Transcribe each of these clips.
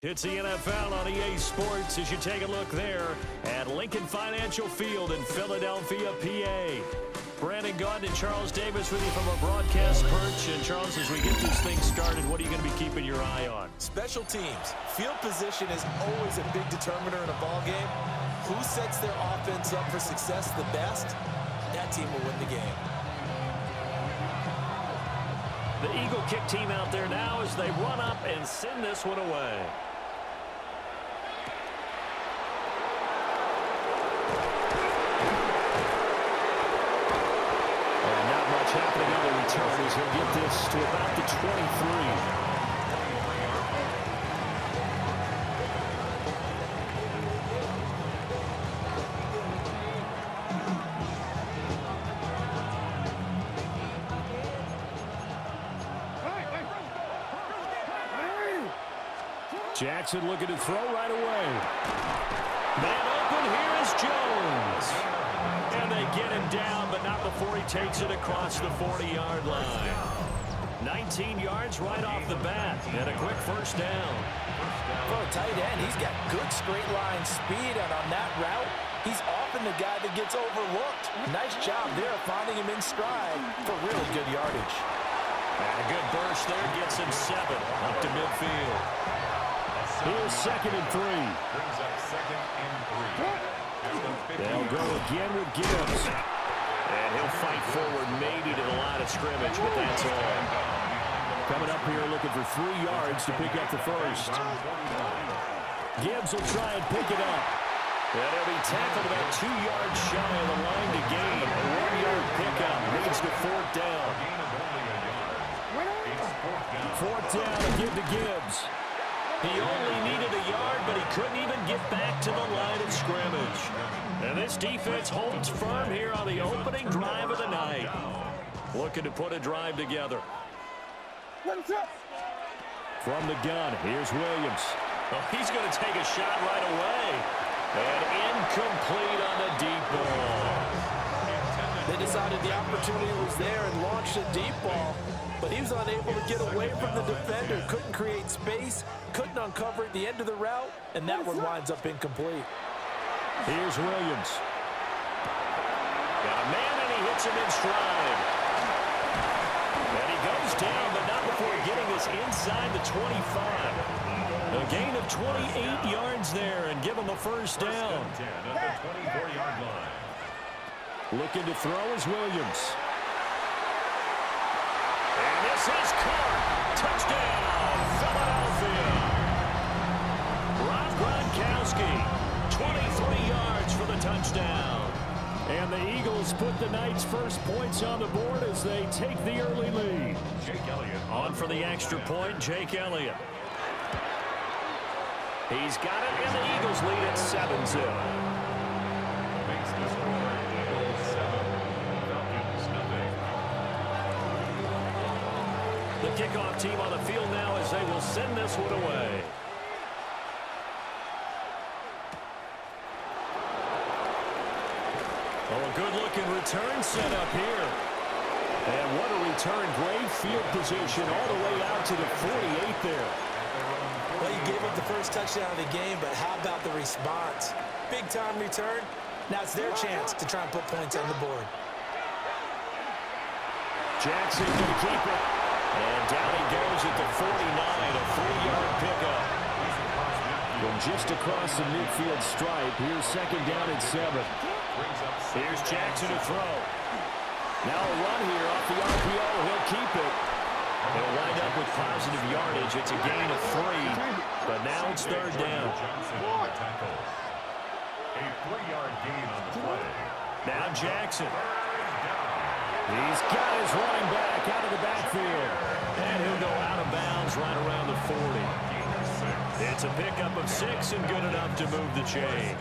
It's the NFL on EA Sports as you take a look there at Lincoln Financial Field in Philadelphia, PA. Brandon Gaudin and Charles Davis with you from a broadcast perch. And Charles, as we get this thing started, what are you going to be keeping your eye on? Special teams. Field position is always a big determiner in a ball game. Who sets their offense up for success the best, that team will win the game. The Eagle kick team out there now as they run up and send this one away. Happening on the return as he'll get this to about the 23. Jackson looking to throw right away. Man open, here is Jones. And they get him down, but not before he takes it across the 40-yard line. 19 yards right off the bat, and a quick first down. For a tight end, he's got good straight line speed, and on that route, he's often the guy that gets overlooked. Nice job there finding him in stride for really good yardage. And a good burst there gets him 7 up to midfield. Here's 2nd and 3. Brings up 2nd and 3. They'll go again with Gibbs. And he'll fight forward maybe to the line of scrimmage, but that's all. Coming up here looking for 3 yards to pick up the first. Gibbs will try and pick it up. And he'll be tackled about 2 yards shy of the line to gain. A 1-yard pickup leads to 4th down. 4th down to give to Gibbs. He only needed a yard, but he couldn't even get back to the line of scrimmage. And this defense holds firm here on the opening drive of the night. Looking to put a drive together. From the gun, here's Williams. Oh, he's going to take a shot right away. And incomplete on the deep ball. They decided the opportunity was there and launched a deep ball. But he was unable to get away from the defender, couldn't create space, couldn't uncover at the end of the route, and that one winds up incomplete. Here's Williams. Got a man, and he hits him in stride. And he goes down, but not before getting this inside the 25. A gain of 28 yards there, and give him a first down. At the 24-yard line. Looking to throw is Williams. This is caught. Touchdown, Philadelphia. Rob Gronkowski, 23 yards for the touchdown. And the Eagles put the Knights' first points on the board as they take the early lead. Jake Elliott on for the extra point, Jake Elliott. He's got it, and the Eagles lead at 7-0. Makes the score Eagles 7, Falcons nothing. The kickoff team on the field now as they will send this one away. Oh, a good-looking return set up here. And what a return. Great field position all the way out to the 48 there. Well, you gave up the first touchdown of the game, but how about the response? Big-time return. Now it's their chance to try and put points on the board. Jackson going to keep it. And down he goes at the 49, a 3-yard pickup. From just across the midfield stripe, here's 2nd down and 7. Here's Jackson to throw. Now a run here off the RPO. He'll keep it. He'll wind up with positive yardage. It's a gain of 3, but now it's 3rd down. A 3-yard gain on the play. Now Jackson. He's got his running back out of the backfield. And he'll go out of bounds right around the 40. It's a pickup of 6 and good enough to move the chains.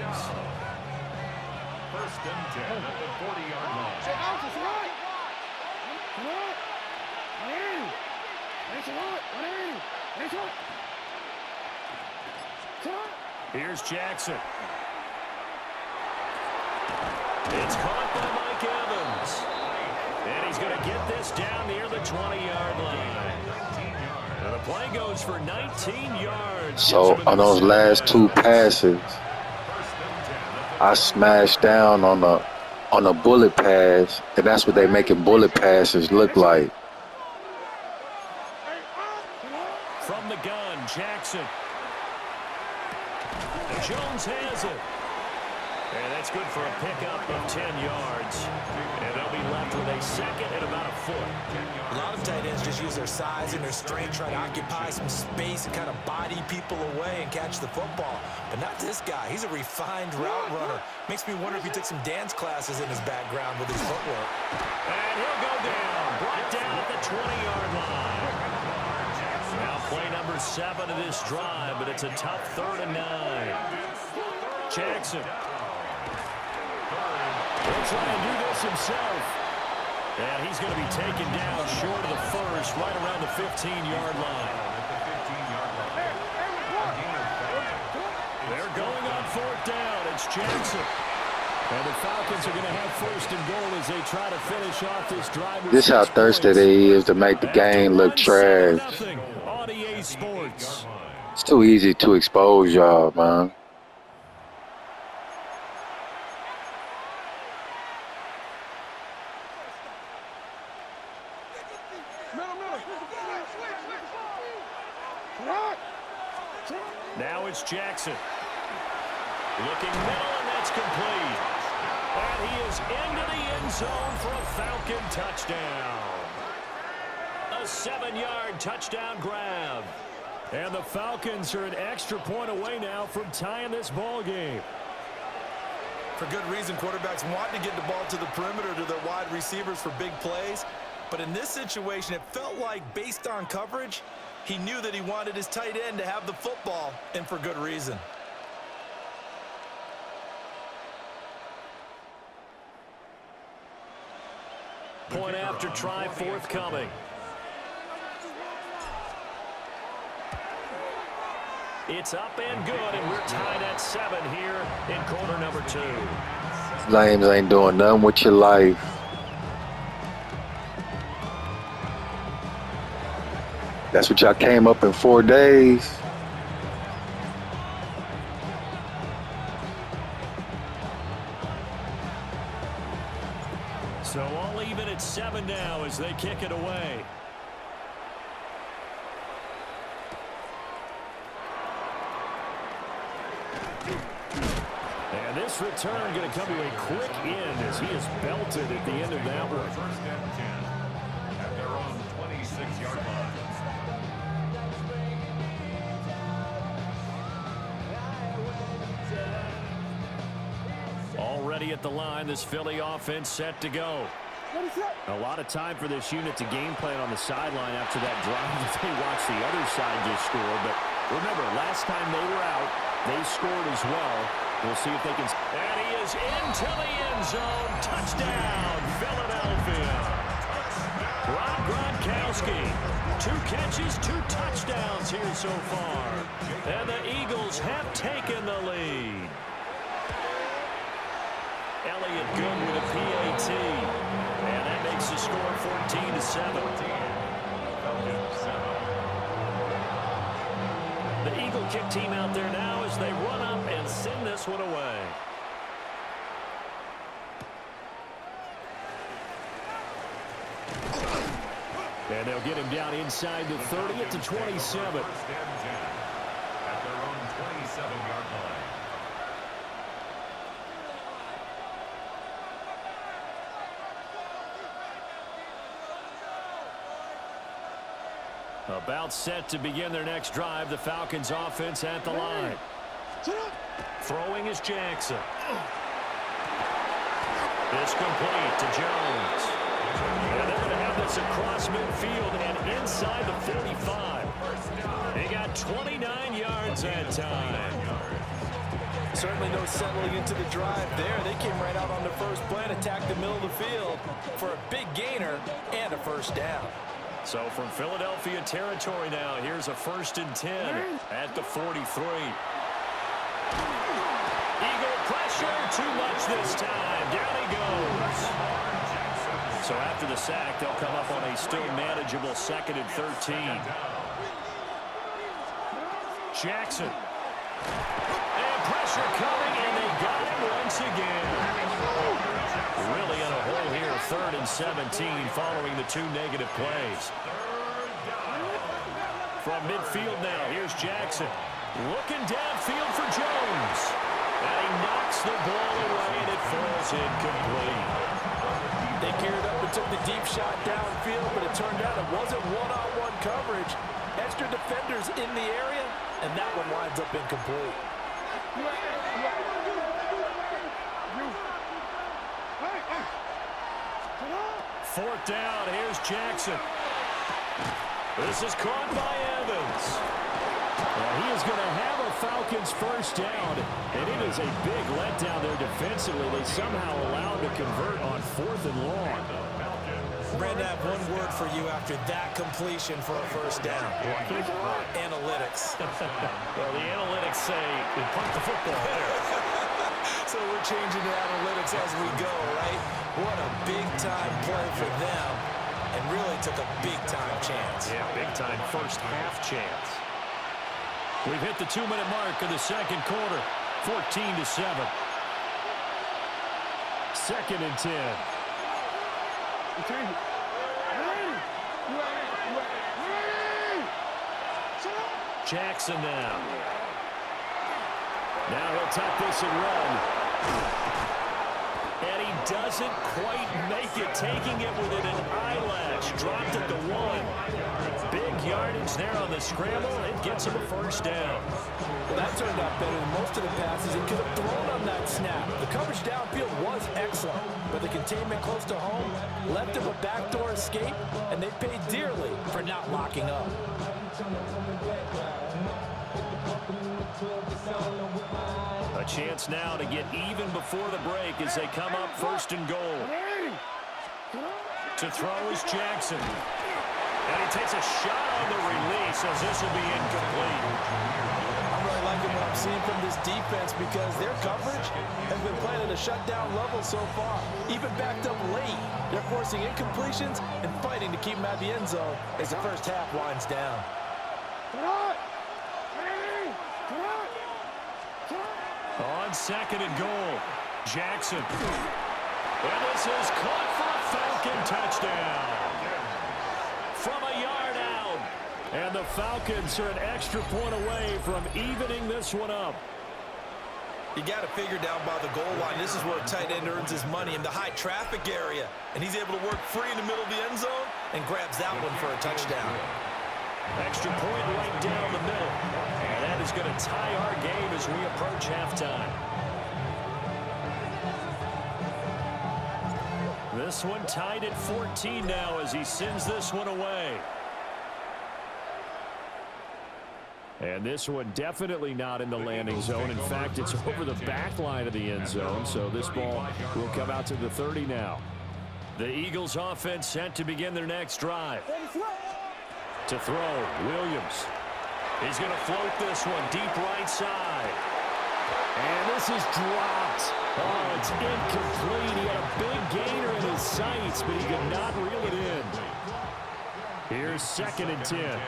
1st and 10 at the 40-yard line. Here's Jackson. It's caught by Mike Evans. And he's going to get this down near the 20-yard line. And the play he goes for 19 yards. So on those last 2 passes, I smashed down on a bullet pass, and that's what they making bullet passes look like. From the gun, Jackson. Jones has it. And that's good for a pickup of 10 yards. And they'll be left with a second and about a foot. A lot of tight ends just use their size and their strength, try to occupy some space and kind of body people away and catch the football. But not this guy. He's a refined route runner. Makes me wonder if he took some dance classes in his background with his footwork. And he'll go down. Brought down at the 20-yard line. Now play number 7 of this drive, but it's a tough 3rd and 9. Jackson. He'll try and do this himself. And he's going to be taken down short of the first, right around the 15-yard line. They're going on 4th down. It's Jackson. And the Falcons are going to have 1st and goal as they try to finish off this drive. This how thirsty they is to make the game look trash. It's too easy to expose y'all, man. Now it's Jackson. Looking middle, and that's complete. And he is into the end zone for a Falcon touchdown. A 7-yard touchdown grab. And the Falcons are an extra point away now from tying this ball game. For good reason, quarterbacks want to get the ball to the perimeter to their wide receivers for big plays. But in this situation, it felt like, based on coverage, he knew that he wanted his tight end to have the football, and for good reason. Point after try forthcoming. It's up and good, and we're tied at 7 here in quarter number 2. Lames ain't doing nothing with your life. That's what y'all came up in 4 days. So all even at 7 now as they kick it away. And this return going to come to a quick end as he is belted at the end of that one. 1st and 10 at their own 26-yard line. Already at the line, this Philly offense set to go. A lot of time for this unit to game plan on the sideline after that drive that they watched the other side just score. But remember, last time they were out, they scored as well. We'll see if they can. And he is into the end zone. Touchdown, Philadelphia. Rob Gronkowski. 2 catches, 2 touchdowns here so far. And the Eagles have taken the lead. Elliott good with a PAT. And that makes the score 14-7. The Eagle kick team out there now as they run up and send this one away. And they'll get him down inside the 30 at the 27. 1st and 10 at their own 27-yard line. About set to begin their next drive. The Falcons offense at the line. Throwing is Jackson. It's complete to Jones. And they're going to have this across midfield and inside the 45. They got 29 yards that time. Certainly no settling into the drive there. They came right out on the first play and attacked the middle of the field for a big gainer and a 1st down. So from Philadelphia territory now, here's a 1st and 10 at the 43. Eagle pressure, too much this time. Down he goes. So after the sack, they'll come up on a still manageable 2nd and 13. Jackson. And pressure coming, and they got him once again. Really in a hole here, 3rd and 17 following the 2 negative plays. From midfield now, here's Jackson. Looking downfield for Jones. And he knocks the ball away, and it falls incomplete. They geared up and took the deep shot downfield, but it turned out it wasn't one-on-one coverage. Extra defenders in the area, and that one winds up incomplete. 4th down, here's Jackson. This is caught by Evans. He is going to have a Falcons first down, and it is a big letdown there defensively. They somehow allowed to convert on 4th and long. Brandon, I have one word for you after that completion for a first down. Analytics. Well, the analytics say punt the football there. So we're changing to analytics as we go, right? What a big-time play for them, and really took a big-time chance. Yeah, big-time first-half chance. We've hit the 2-minute mark of the second quarter, 14-7. 2nd and 10. Jackson now. Now he'll tuck this and run. And he doesn't quite make it, taking it within an eyelash. Dropped it to 1. Big yardage there on the scramble. It gets him a first down. Well, that turned out better than most of the passes he could have thrown on that snap. The coverage downfield was excellent, but the containment close to home left him a backdoor escape, and they paid dearly for not locking up. A chance now to get even before the break as they come up 1st and goal. To throw is Jackson. And he takes a shot on the release as this will be incomplete. I'm really liking what I'm seeing from this defense because their coverage has been playing at a shutdown level so far. Even backed up late, they're forcing incompletions and fighting to keep them at the end zone as the first half winds down. On 2nd and goal, Jackson. And this is caught for a Falcon touchdown. From a yard out. And the Falcons are an extra point away from evening this one up. You got to figure down by the goal line. This is where a tight end earns his money in the high traffic area. And he's able to work free in the middle of the end zone and grabs that one for a touchdown. Extra point right down the middle. And that is going to tie our game as we approach halftime. This one tied at 14 now as he sends this one away. And this one definitely not in the landing zone. In fact, it's over the back line of the end zone, so this ball will come out to the 30 now. The Eagles offense set to begin their next drive. To throw, Williams. He's going to float this one deep right side. And this is dropped. Oh, it's incomplete. He had a big gainer in his sights, but he could not reel it in. Here's 2nd and 10.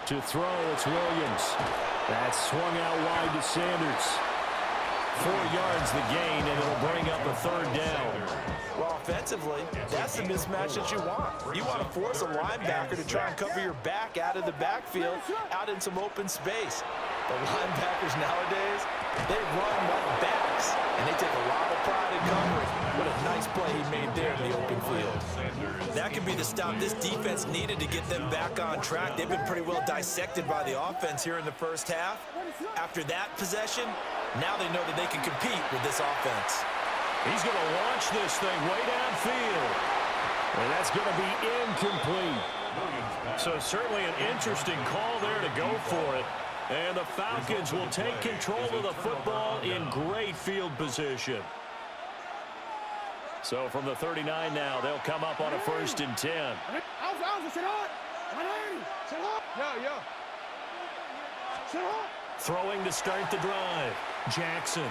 To throw, it's Williams. That's swung out wide to Sanders. 4 yards the gain, and it'll bring up a 3rd down. Well, offensively, that's the mismatch that you want. You want to force a linebacker to try and cover your back out of the backfield, out in some open space. The linebackers nowadays, they run like backs, and they take a lot of pride in coverage. What a nice play he made there in the open field. That could be the stop this defense needed to get them back on track. They've been pretty well dissected by the offense here in the first half. After that possession, now they know that they can compete with this offense. He's going to launch this thing way downfield. And that's going to be incomplete. So certainly an interesting call there to go for it. And the Falcons will take control of the football in great field position. So from the 39 now, they'll come up on a 1st and 10. Throwing to start the drive. Jackson.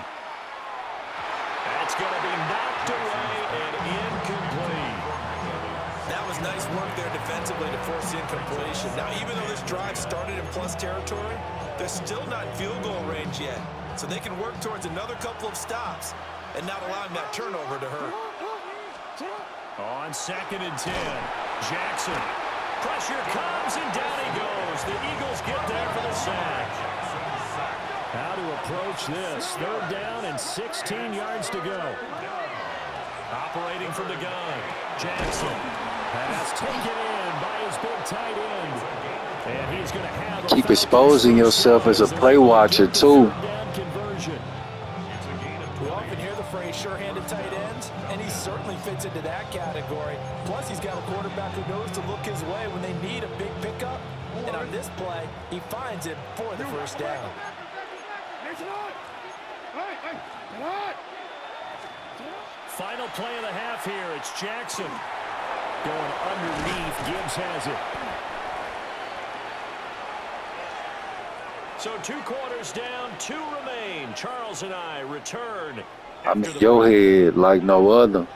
That's going to be knocked away and incomplete. That was nice work there defensively to force the incompletion. Now, even though this drive started in plus territory, they're still not in field goal range yet. So they can work towards another couple of stops and not allowing that turnover to hurt. On 2nd and 10, Jackson. Pressure comes, and down he goes. The Eagles get there for the sack. How to approach this. 3rd down and 16 yards to go. Operating from the gun, Jackson. Pass taken in by his big tight end. And he's going to have Keep exposing yourself as a play watcher, too. We often hear the phrase sure-handed tight ends, and he certainly fits into that category. Plus, he's got a quarterback who knows to look his way when they need a big pickup. And on this play, he finds it for the 1st down. Final play of the half here. It's Jackson. Going underneath. Gibbs has it. So 2 quarters down, 2 remain. Charles and I return. I'm in your head like no other.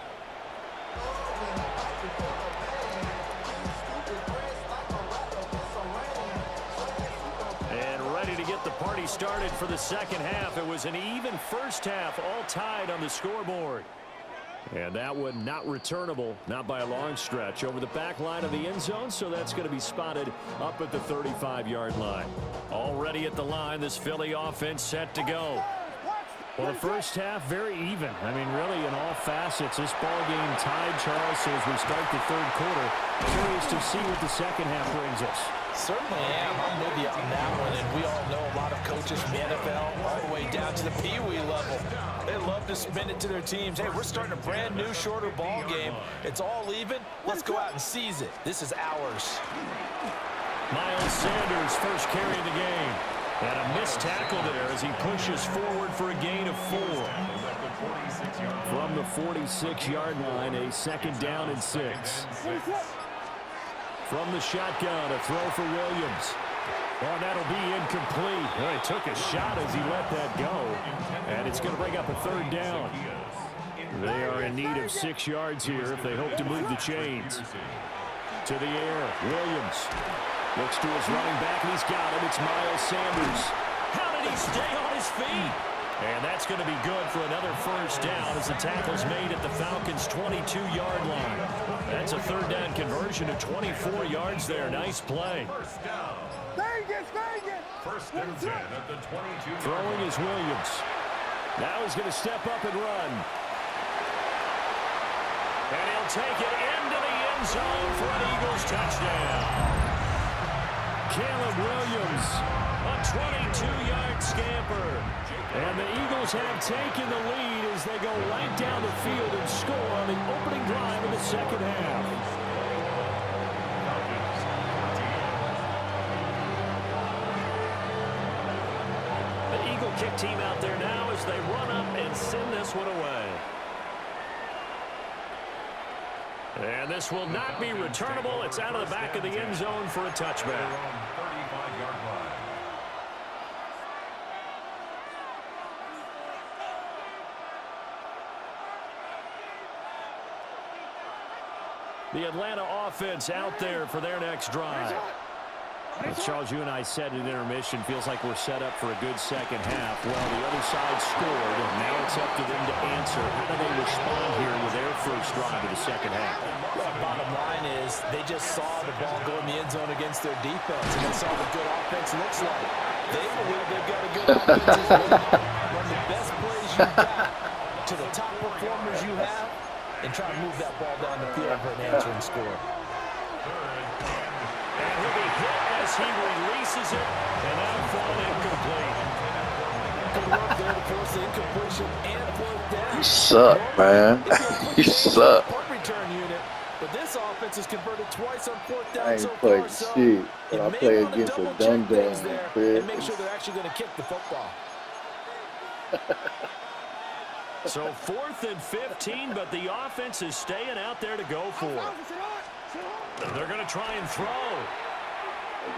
And ready to get the party started for the 2nd half. It was an even 1st half, all tied on the scoreboard. And that one not returnable, not by a long stretch, over the back line of the end zone, so that's going to be spotted up at the 35-yard line. Already at the line, this Philly offense set to go. Well, the 1st half, very even. I mean, really, in all facets, this ball game tied, Charles, so as we start the 3rd quarter. Curious to see what the 2nd half brings us. Certainly am. I'm with you on that one, and we all know a lot of coaches from the NFL all the way down to the Pee-wee level. They love to spin it to their teams. Hey, we're starting a brand new, shorter ball game. It's all even. Let's go out and seize it. This is ours. Miles Sanders, first carry of the game. And a missed tackle there as he pushes forward for a gain of 4. From the 46-yard line, a 2nd down and 6. From the shotgun, a throw for Williams. Oh, that'll be incomplete. Well, he took a shot as he let that go. And it's going to bring up a 3rd down. They are in need of 6 yards here if they hope to move the chains. To the air, Williams looks to his running back, and he's got him. It's Miles Sanders. How did he stay on his feet? And that's going to be good for another 1st down as the tackle's made at the Falcons' 22-yard line. That's a 3rd down conversion of 24 yards there. Nice play. 1st and 10 at the 22. Throwing is Williams. Now he's going to step up and run. And he'll take it into the end zone for an Eagles touchdown. Caleb Williams, a 22-yard scamper. And the Eagles have taken the lead as they go right down the field and score on the opening drive of the 2nd half. The Eagle kick team out there now as they run up and send this one away. And this will not be returnable. It's out of the back of the end zone for a touchback. The Atlanta offense out there for their next drive. As Charles, you and I said in intermission, feels like we're set up for a good 2nd half. Well, the other side scored, and now it's up to them to answer. How do they respond here with their 1st drive of the 2nd half? Well, bottom line is they just saw the ball go in the end zone against their defense, and they saw what good offense looks like. They believe they've got a good offense as well. Run the best plays you've got to the top performers you have, and try to move that ball down the field for an answering score. And he'll be hit as he releases it, and that'll fall incomplete. Good work there to force the incompletion and 4th down. You suck, man. You suck. Punt return unit, but this offense has converted twice on 4th down I ain't so playing far. So shit, but I may play wanna against a double-check dumb things dumb, there and make sure they're actually going to kick the football. So 4th and 15, but the offense is staying out there to go for it. They're going to try and throw.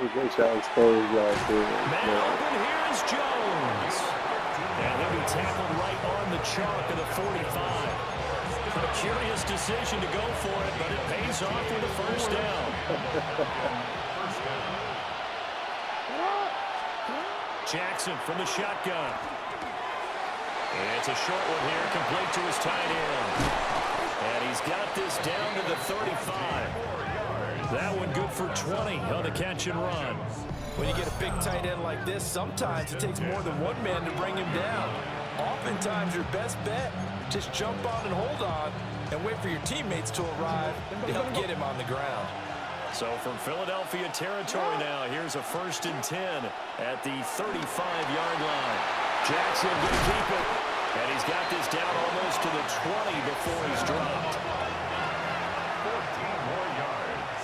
They try to expose y'all to Man open, here is Jones. And he'll be tackled right on the chalk of the 45. A curious decision to go for it, but it pays off with a first down. Jackson from the shotgun. It's a short one here, complete to his tight end. And he's got this down to the 35. That one good for 20 on the catch and run. When you get a big tight end like this, sometimes it takes more than one man to bring him down. Oftentimes, your best bet, just jump on and hold on and wait for your teammates to arrive to help get him on the ground. So from Philadelphia territory now, here's a 1st and 10 at the 35-yard line. Jackson going to keep it, and he's got this down almost to the 20 before he's dropped. 14 more yards.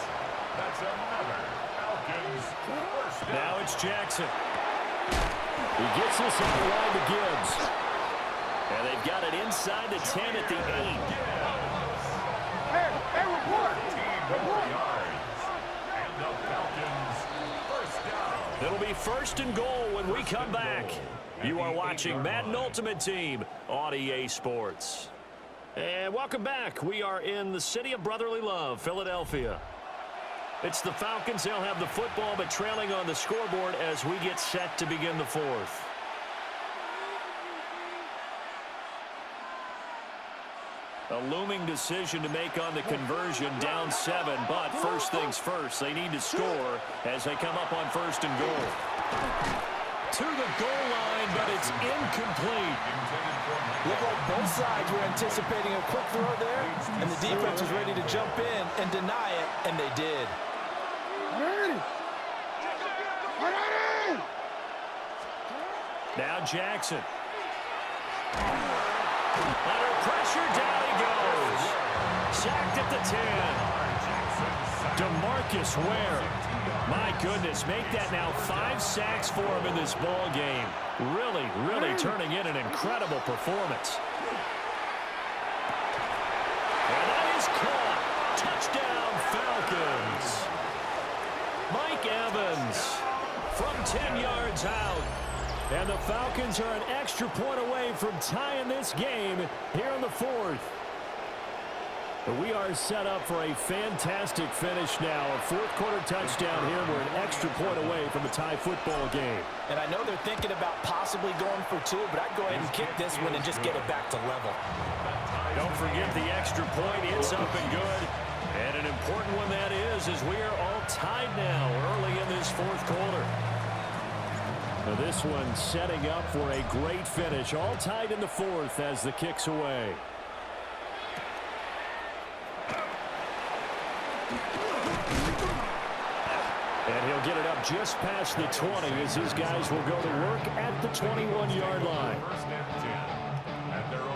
That's another Falcons first down. Now it's Jackson. He gets this on the line to Gibbs. And they've got it inside the 10 at the 8. Hey, report. 14 more yards. And the Falcons first down. It'll be 1st and goal when we come back. You are watching Madden Ultimate Team on EA Sports. And welcome back. We are in the city of brotherly love, Philadelphia. It's the Falcons. They'll have the football, but trailing on the scoreboard as we get set to begin the 4th. A looming decision to make on the conversion, down 7, but first things first, they need to score as they come up on 1st and goal. To the goal line, but it's incomplete. Looked like both sides were anticipating a quick throw there, and the defense was ready to jump in and deny it, and they did. Now Jackson. Under pressure, down he goes. Sacked at the 10. DeMarcus Ware. My goodness, make that now 5 sacks for him in this ball game. Really turning in an incredible performance. And that is caught. Touchdown, Falcons. Mike Evans from 10 yards out. And the Falcons are an extra point away from tying this game here in the 4th. We are set up for a fantastic finish now. A 4th quarter touchdown here. We're an extra point away from a tie football game. And I know they're thinking about possibly going for 2, but I'd go ahead and kick this one and just get it back to level. Don't forget the extra point. It's up and good. And an important one that is as we are all tied now early in this 4th quarter. Now this one setting up for a great finish. All tied in the 4th as the kick's away. And he'll get it up just past the 20 as his guys will go to work at the 21-yard line.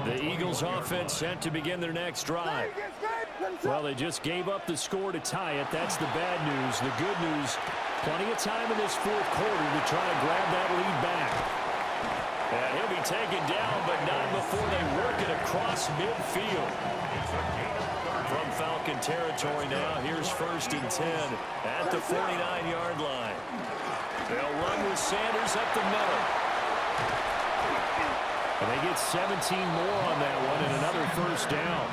The Eagles offense set to begin their next drive. Well, they just gave up the score to tie it. That's the bad news. The good news, plenty of time in this 4th quarter to try to grab that lead back. And he'll be taken down, but not before they work it across midfield. From Falcon territory now, here's 1st and 10 at the 49-yard line. They'll run with Sanders up the middle. And they get 17 more on that one and another 1st down.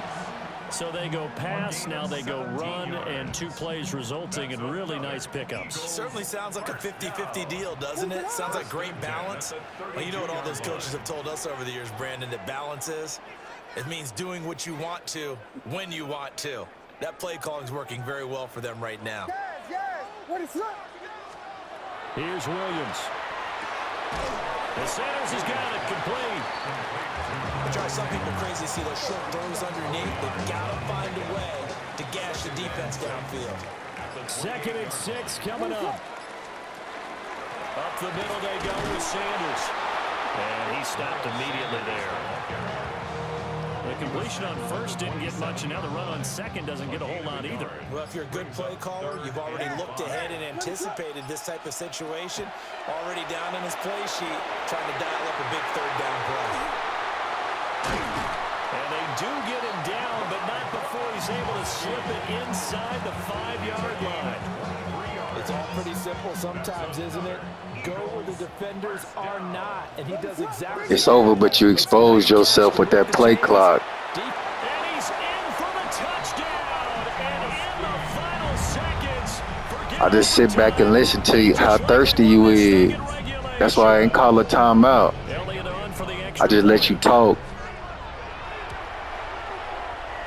So they go pass, now they go run, and 2 plays resulting in really nice pickups. Certainly sounds like a 50-50 deal, doesn't it? Sounds like great balance. Well, you know what all those coaches have told us over the years, Brandon, that balance is? It means doing what you want to when you want to. That play calling is working very well for them right now. Here's Williams. And Sanders has got it complete. Which are some people crazy to see those short throws underneath. They've got to find a way to gash the defense downfield. 2nd and 6 coming up. Up the middle they go with Sanders. And he stopped immediately there. The completion on 1st didn't get much, and now the run on 2nd doesn't get a whole lot either. Well, if you're a good play caller, you've already looked ahead and anticipated this type of situation. Already down in his play sheet, trying to dial up a big 3rd down play. And they do get him down, but not before he's able to slip it inside the 5-yard line. It's all pretty simple sometimes, isn't it? Go where the defenders are not, and he does exactly. It's over, but you exposed yourself with that play clock. And he's I just sit back and listen to you, how thirsty you is. That's why I ain't call a timeout. I just let you talk.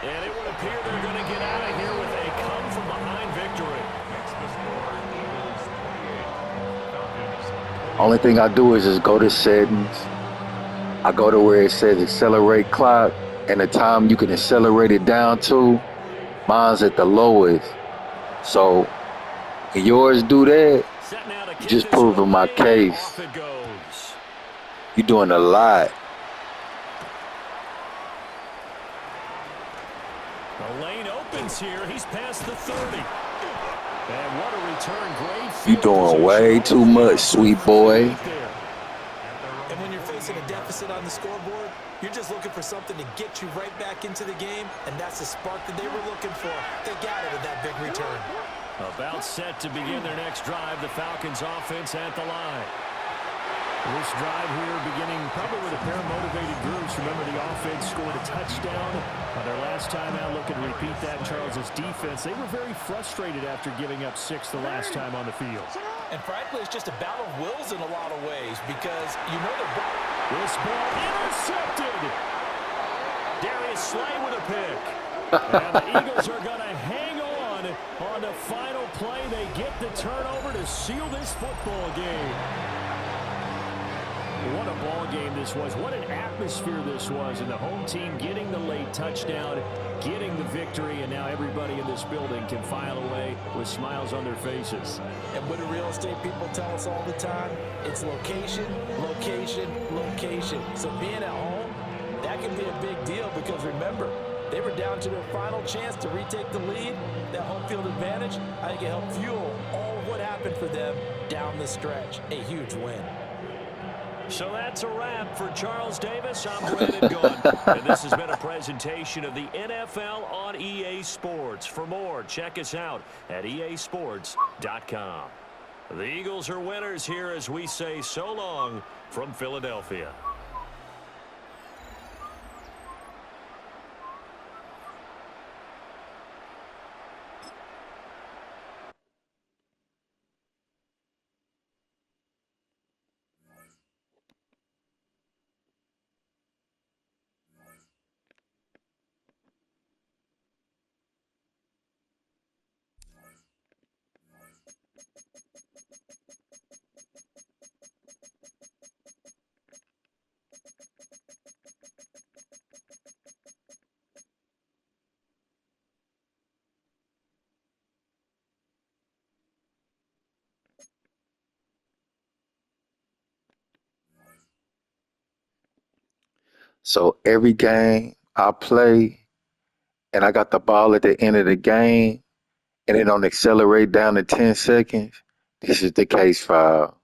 And it would appear they're going to get out of here with a come-from-behind victory. Only thing I do is just go to settings. I go to where it says accelerate clock, and the time you can accelerate it down to, mine's at the lowest. So, when yours do that, you just proving my case. You're doing a lot. The lane opens here. He's past the 30. And what a return. Great. You doing way too much, sweet boy. And when you're facing a deficit on the scoreboard, you're just looking for something to get you right back into the game, and that's the spark that they were looking for. They got it with that big return. About set to begin their next drive, the Falcons offense at the line. This drive here beginning probably with a pair of motivated groups. Remember, the offense scored a touchdown on their last time out. Looking to repeat that. Charles's defense, they were very frustrated after giving up 6 the last time on the field. And frankly, it's just a battle of wills in a lot of ways because you know they're... This ball intercepted. Darius Slay with a pick. And the Eagles are going to hang on the final play. They get the turnover to seal this football game. What a ball game this was. What an atmosphere this was. And the home team getting the late touchdown, getting the victory, and now everybody in this building can file away with smiles on their faces. And what do real estate people tell us all the time? It's location, location, location. So being at home, that can be a big deal because remember, they were down to their final chance to retake the lead. That home field advantage, I think it helped fuel all of what happened for them down the stretch. A huge win. So that's a wrap for Charles Davis. I'm Brandon Gunn. And this has been a presentation of the NFL on EA Sports. For more, check us out at easports.com. The Eagles are winners here as we say so long from Philadelphia. So every game I play and I got the ball at the end of the game and it don't accelerate down to 10 seconds, this is the case file.